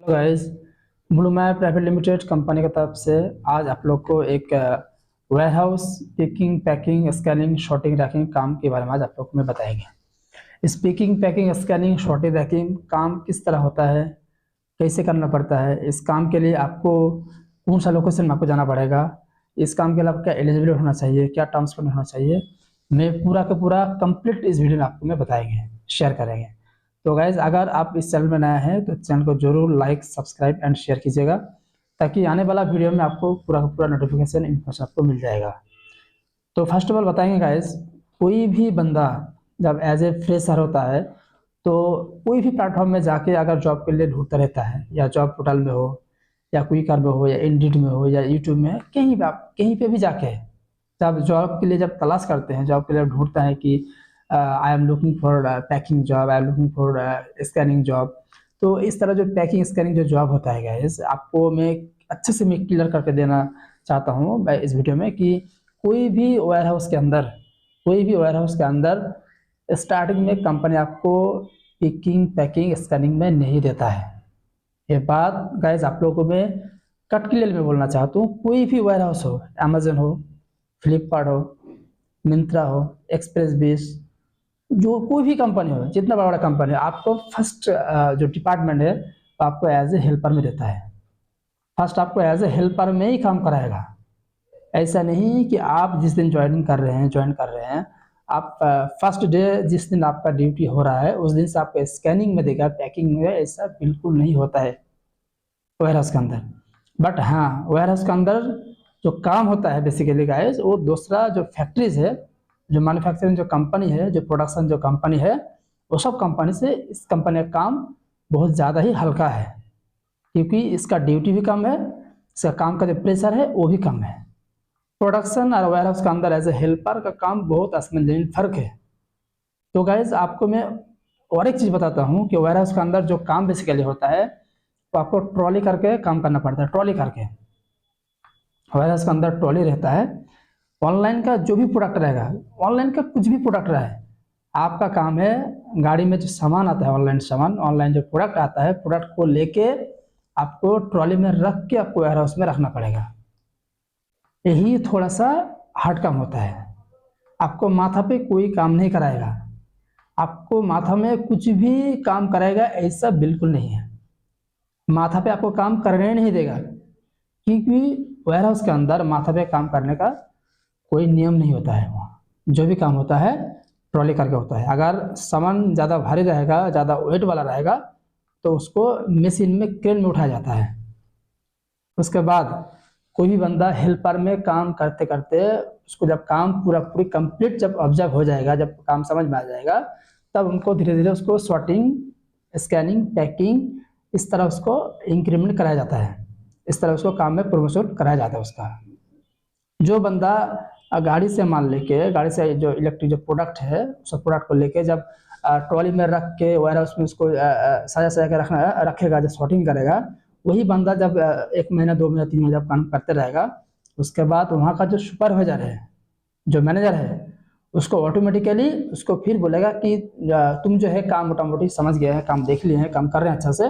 तो guys, blue map private limited company की तरफ से आज आप लोग को एक warehouse picking packing scanning sorting racking काम के बारे में आज आप लोग को मैं बताएंगे। इस picking packing scanning sorting racking काम किस तरह होता है, कैसे करना पड़ता है, इस काम के लिए आपको कौन सा लोकेशन में आपको जाना पड़ेगा, इस काम के लिए आपको क्या एलिजिबल होना चाहिए, क्या टर्म्स होना चाहिए, मैं पूरा का पूरा कंप्लीट इस वीडियो में आपको मैं बताएंगे, शेयर करेंगे। तो गाइज, अगर आप इस चैनल में नया है तो चैनल को जरूर लाइक सब्सक्राइब एंड शेयर कीजिएगा, ताकि आने वाला वीडियो में आपको पूरा का पूरा नोटिफिकेशन इन्फॉर्मेशन आपको मिल जाएगा। तो फर्स्ट ऑफ ऑल बताएंगे गाइज, कोई भी बंदा जब एज ए फ्रेशर होता है तो कोई भी प्लेटफॉर्म में जाके अगर जॉब के लिए ढूंढता रहता है, या जॉब पोर्टल में हो या क्विकर में हो या इंडीड में हो या यूट्यूब में, कहीं भी आप कहीं पे भी जाके जब जॉब के लिए जब तलाश करते हैं, जॉब के लिए ढूंढता है कि I am looking for packing job, I am looking for scanning job. तो इस तरह जो पैकिंग स्कैनिंग जो जॉब होता है गाइस, आपको मैं अच्छे से मैं क्लियर करके देना चाहता हूँ इस वीडियो में कि कोई भी वेयरहाउस के अंदर स्टार्टिंग में कंपनी आपको पिकिंग पैकिंग स्कैनिंग में नहीं देता है। ये बात गाइस आप लोगों को मैं कट क्लियर में बोलना चाहता हूँ। कोई भी वेयरहाउस हो, अमेजन हो, फ्लिपकार्ट हो, मिंत्रा हो, एक्सप्रेस बीस, जो कोई भी कंपनी हो, जितना बड़ा बड़ा कंपनी है, आपको फर्स्ट जो डिपार्टमेंट है वो आपको एज ए हेल्पर में देता है। फर्स्ट आपको एज ए हेल्पर में ही काम कराएगा। ऐसा नहीं कि आप जिस दिन ज्वाइन कर रहे हैं, आप फर्स्ट डे जिस दिन आपका ड्यूटी हो रहा है उस दिन से आपको स्कैनिंग में देगा, पैकिंग में, ऐसा बिल्कुल नहीं होता है वेयरहाउस के अंदर। बट हाँ, वेयरहाउस के अंदर जो काम होता है बेसिकली गाइस, वो दूसरा जो फैक्ट्रीज है, जो मैन्युफैक्चरिंग जो कंपनी है, जो प्रोडक्शन जो कंपनी है, वो सब कंपनी से इस कंपनी का काम बहुत ज़्यादा ही हल्का है, क्योंकि इसका ड्यूटी भी कम है, इसका काम का जो प्रेशर है वो भी कम है। प्रोडक्शन और वेयरहाउस के अंदर एज ए हेल्पर का काम बहुत आसमान जमीन फर्क है। तो गाइज आपको मैं और एक चीज़ बताता हूँ कि वेयरहाउस के अंदर जो काम बेसिकली होता है तो आपको ट्रॉली करके काम करना पड़ता है। ट्रॉली करके वेयरहाउस के अंदर ट्रॉली रहता है। ऑनलाइन का जो भी प्रोडक्ट रहेगा, ऑनलाइन का कुछ भी प्रोडक्ट रहे, आपका काम है गाड़ी में जो सामान आता है, ऑनलाइन जो प्रोडक्ट आता है, प्रोडक्ट को लेके आपको ट्रॉली में रख के आपको वेयरहाउस में रखना पड़ेगा। यही थोड़ा सा हार्ड काम होता है। आपको माथा पे कोई काम नहीं कराएगा, आपको माथा में कुछ भी काम कराएगा ऐसा बिल्कुल नहीं है। माथा पे आपको काम करने नहीं देगा, क्योंकि वेयरहाउस के अंदर माथा पे काम करने का कोई नियम नहीं होता है। वहाँ जो भी काम होता है ट्रॉली करके होता है। अगर सामान ज़्यादा भारी रहेगा, ज़्यादा वेट वाला रहेगा, तो उसको मशीन में क्रेन में उठाया जाता है। उसके बाद कोई भी बंदा हेल्पर में काम करते करते उसको जब काम पूरी कंप्लीट जब ऑब्जर्व हो जाएगा, जब काम समझ में आ जाएगा, तब उनको धीरे धीरे उसको सॉर्टिंग स्कैनिंग पैकिंग इस तरह उसको इंक्रीमेंट कराया जाता है। इस तरह उसको काम में प्रमोशन कराया जाता है। उसका जो बंदा गाड़ी से मान लेके, गाड़ी से जो इलेक्ट्रिक जो प्रोडक्ट है उस प्रोडक्ट को लेके जब ट्रॉली में रख के वायरहाउस में उसको सजा के रखेगा, जब सॉर्टिंग करेगा, वही बंदा जब 1 महीना 2 महीना 3 महीना जब काम करते रहेगा, उसके बाद वहाँ का जो सुपरवाइजर है, जो मैनेजर है, उसको ऑटोमेटिकली उसको फिर बोलेगा कि तुम जो है काम मोटा मोटी समझ गए हैं, काम देख लिए हैं, काम कर रहे हैं अच्छा से,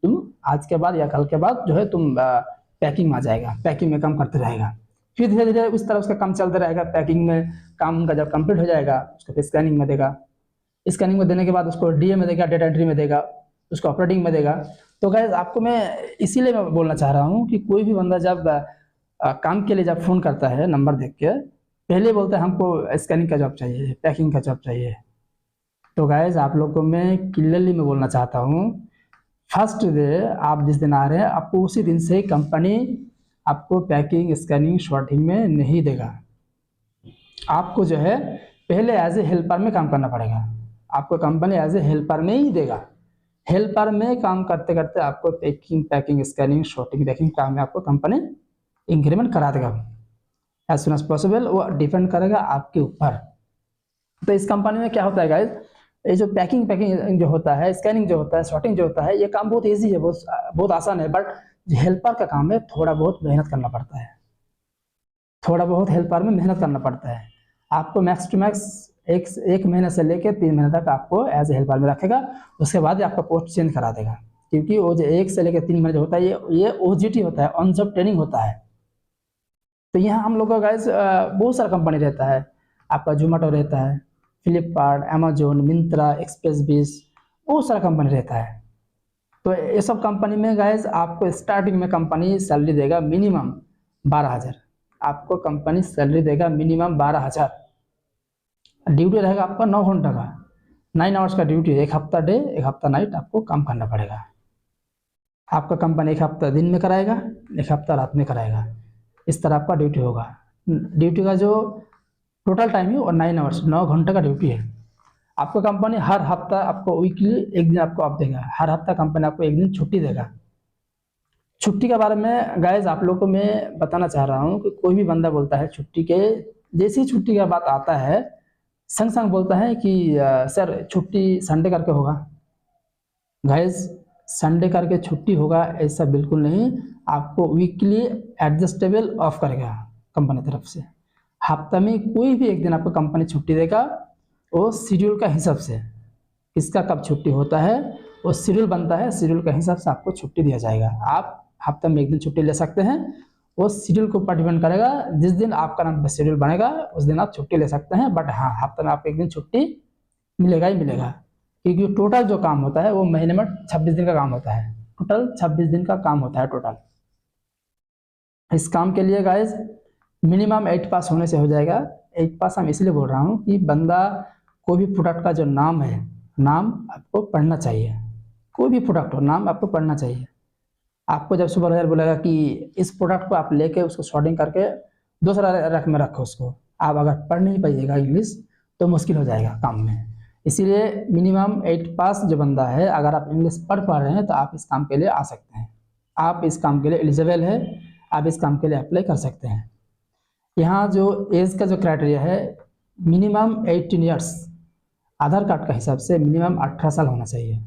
तुम आज के बाद या कल के बाद जो है तुम पैकिंग में आ जाएगा, पैकिंग में काम करते रहेगा। फिर धीरे धीरे उस तरह उसका काम चलता रहेगा। पैकिंग में काम उनका जब कंप्लीट हो जाएगा, उसको फिर स्कैनिंग में देगा। स्कैनिंग में देने के बाद उसको डीए में देगा, डेटा एंट्री में देगा, उसको ऑपरेटिंग में देगा। तो गाइस आपको मैं इसीलिए मैं बोलना चाह रहा हूँ कि कोई भी बंदा जब काम के लिए जब फ़ोन करता है, नंबर देख के पहले बोलता है हमको स्कैनिंग का जॉब चाहिए, पैकिंग का जॉब चाहिए। तो गाइस आप लोग को मैं क्लियरली मैं बोलना चाहता हूँ, फर्स्ट डे आप जिस दिन आ रहे हैं, आपको उसी दिन से कंपनी आपको पैकिंग स्कैनिंग शॉर्टिंग में नहीं देगा। आपको जो है पहले एज ए हेल्पर में काम करना पड़ेगा। आपको कंपनी एज ए हेल्पर में ही देगा। हेल्पर में काम करते करते आपको पैकिंग स्कैनिंग शॉर्टिंग पैकिंग काम में आपको कंपनी इंक्रीमेंट करा देगा एज सुन एज पॉसिबल। वो डिपेंड करेगा आपके ऊपर। तो इस कंपनी में क्या होता है गाइज, ये जो पैकिंग जो होता है, स्कैनिंग जो होता है, शॉर्टिंग जो होता है, ये काम बहुत ईजी है, बहुत आसान है। बट हेल्पर का काम है, थोड़ा बहुत मेहनत करना पड़ता है। थोड़ा बहुत हेल्पर में मेहनत करना पड़ता है। आपको मैक्स टू मैक्स एक महीने से लेकर 3 महीने तक आपको एज ए हेल्पर में रखेगा। उसके बाद आपका पोस्ट चेंज करा देगा। क्योंकि वो जो 1 से लेकर 3 महीने जो होता है ये OJT होता है, ऑन जॉब ट्रेनिंग होता है। तो यहाँ हम लोग का गाइस बहुत सारा कंपनी रहता है, आपका जोमेटो रहता है, फ्लिपकार्ट, अमेजोन, मिंत्रा, एक्सप्रेस बीस, बहुत सारा कंपनी रहता है। तो ये सब कंपनी में गाइस आपको स्टार्टिंग में कंपनी सैलरी देगा मिनिमम 12,000। आपको कंपनी सैलरी देगा मिनिमम 12,000। ड्यूटी रहेगा आपका 9 घंटा का, 9 आवर्स का ड्यूटी, 1 हफ्ता डे 1 हफ्ता नाइट आपको काम करना पड़ेगा। आपका कंपनी 1 हफ्ता दिन में कराएगा, 1 हफ्ता रात में कराएगा, इस तरह आपका ड्यूटी होगा। ड्यूटी का जो टोटल टाइम है वो 9 आवर्स, 9 घंटे का ड्यूटी है। आपको कंपनी हर हफ्ता आपको वीकली 1 दिन आपको ऑफ देगा, हर हफ्ता कंपनी आपको 1 दिन छुट्टी देगा। छुट्टी के बारे में गाइज आप लोगों को मैं बताना चाह रहा हूँ कि कोई भी बंदा बोलता है छुट्टी के, जैसे ही छुट्टी का बात आता है संग संग बोलता है कि सर छुट्टी संडे करके होगा। गाइज संडे करके छुट्टी होगा ऐसा बिल्कुल नहीं, आपको वीकली एडजस्टेबल ऑफ करेगा कंपनी तरफ से। हफ्ता में कोई भी 1 दिन आपको कंपनी छुट्टी देगा, वो शेड्यूल का हिसाब से, किसका कब छुट्टी होता है वो शेड्यूल बनता है, शेड्यूल के हिसाब से आपको छुट्टी दिया जाएगा। आप हफ्ते में 1 दिन छुट्टी ले सकते हैं, वो शेड्यूल के ऊपर डिपेंड करेगा। जिस दिन आपका नाम पर शेड्यूल बनेगा उस दिन आप छुट्टी ले सकते हैं, बट हाँ हफ्ते में आपको 1 दिन छुट्टी मिलेगा ही मिलेगा, क्योंकि टोटल जो काम होता है वो महीने में 26 दिन का काम होता है। टोटल 26 दिन का काम होता है टोटल। इस काम के लिए गाइज मिनिमम 8 पास होने से हो जाएगा। 8 पास हम इसलिए बोल रहा हूँ कि बंदा कोई भी प्रोडक्ट का जो नाम है, नाम आपको पढ़ना चाहिए। कोई भी प्रोडक्ट हो नाम आपको पढ़ना चाहिए। आपको जब सुपरवाइजर बोलेगा कि इस प्रोडक्ट को आप लेके उसको शॉर्टिंग करके दूसरा रैक में रखो, उसको आप अगर पढ़ नहीं पाइएगा इंग्लिश तो मुश्किल हो जाएगा काम में। इसीलिए मिनिमम 8 पास जो बंदा है, अगर आप इंग्लिश पढ़ पा रहे हैं तो आप इस काम के लिए आ सकते हैं, आप इस काम के लिए एलिजिबल है, आप इस काम के लिए अप्लाई कर सकते हैं। यहाँ जो एज का जो क्राइटेरिया है मिनिमम 18 ईयर्स, आधार कार्ड का हिसाब से मिनिमम 18 साल होना चाहिए।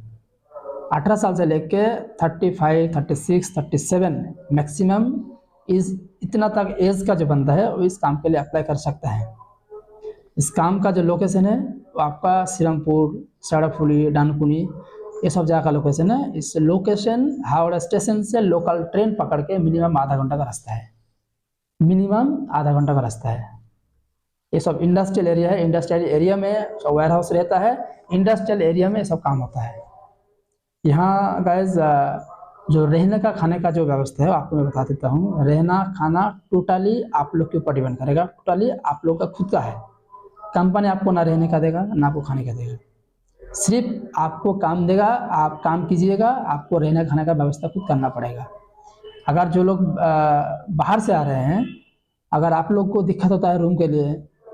18 साल से लेके 35, 36, 37 मैक्सिमम इतना तक एज का जो बंदा है वो इस काम के लिए अप्लाई कर सकता है। इस काम का जो लोकेशन है वो आपका श्रीरामपुर, सड़कफुली, डानकुनी, ये सब जगह का लोकेशन है। इस लोकेशन हावड़ा स्टेशन से लोकल ट्रेन पकड़ के मिनिमम आधा घंटा का रास्ता है, मिनिमम आधा घंटा का रास्ता है। ये सब इंडस्ट्रियल एरिया है, इंडस्ट्रियल एरिया में सब वेयर हाउस रहता है, इंडस्ट्रियल एरिया में सब काम होता है। यहाँ गाइज जो रहने का खाने का जो व्यवस्था है आपको मैं बता देता हूँ। रहना खाना टोटली आप लोग के ऊपर डिपेंड करेगा, टोटली आप लोग का खुद का है। कंपनी आपको ना रहने का देगा ना आपको खाने का देगा, सिर्फ आपको काम देगा, आप काम कीजिएगा, आपको रहने खाने का व्यवस्था खुद करना पड़ेगा। अगर जो लोग बाहर से आ रहे हैं, अगर आप लोग को दिक्कत होता है रूम के लिए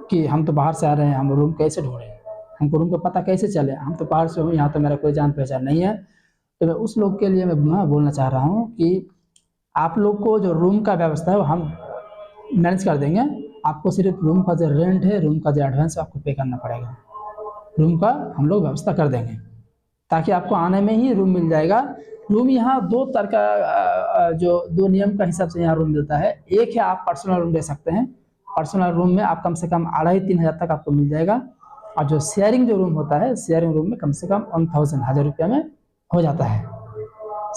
कि हम तो बाहर से आ रहे हैं, हम रूम कैसे ढूंढें, हमको रूम का पता कैसे चले, हम तो बाहर से हूँ, यहाँ तो मेरा कोई जान पहचान नहीं है, तो मैं उस लोग के लिए मैं बोलना चाह रहा हूँ कि आप लोग को जो रूम का व्यवस्था है वो हम मैनेज कर देंगे। आपको सिर्फ रूम का जो रेंट है, रूम का जो एडवांस आपको पे करना पड़ेगा, रूम का हम लोग व्यवस्था कर देंगे, ताकि आपको आने में ही रूम मिल जाएगा। रूम यहाँ 2 तरह का जो 2 नियम का हिसाब से यहाँ रूम मिलता है। एक है आप पर्सनल रूम ले सकते हैं, पर्सनल रूम में आप कम से कम 2,500-3 हज़ार तक आपको मिल जाएगा। और जो शेयरिंग जो रूम होता है, शेयरिंग रूम में कम से कम 1,000 रुपये में हो जाता है।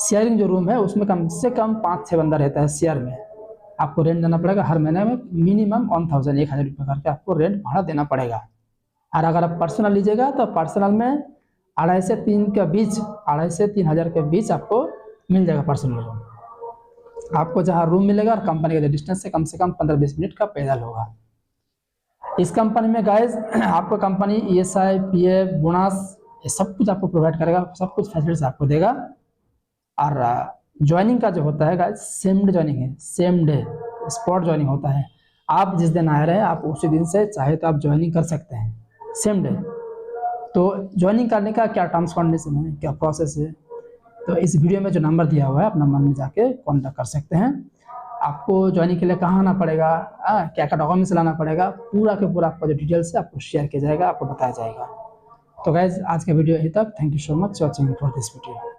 शेयरिंग जो रूम है उसमें कम से कम 5-6 बंदा रहता है शेयर में, आपको रेंट देना पड़ेगा हर महीने में मिनिमम 1,000 रुपये करके आपको रेंट भाड़ा देना पड़ेगा। और अगर आप पर्सनल लीजिएगा तो पर्सनल में 2,500 से 3 के बीच, 2,500 से 3,000 के बीच आपको मिल जाएगा पर्सनल रूम। आपको जहाँ रूम मिलेगा और कंपनी का डिस्टेंस से कम 15-20 मिनट का पैदल होगा। इस कंपनी में गाइज आपको कंपनी ESI, PF, बोनस ये सब कुछ आपको प्रोवाइड करेगा, सब कुछ फैसिलिटीज आपको देगा। और ज्वाइनिंग का जो होता है गाइज सेम डे ज्वाइनिंग है, सेम डे स्पॉट ज्वाइनिंग होता है। आप जिस दिन आ रहे हैं आप उसी दिन से चाहे तो आप ज्वाइनिंग कर सकते हैं सेम डे। तो ज्वाइनिंग करने का क्या टर्म्स कंडीशन है, क्या प्रोसेस है, तो इस वीडियो में जो नंबर दिया हुआ है आप नंबर में जाके कॉन्टैक्ट कर सकते हैं। आपको ज्वाइनिंग के लिए कहाँ आना पड़ेगा, क्या क्या डॉक्यूमेंट्स लाना पड़ेगा, पूरा के पूरा आपका जो डिटेल्स है आपको शेयर किया जाएगा, आपको बताया जाएगा। तो गाइज आज का वीडियो यहीं तक। Thank you so much watching for this video.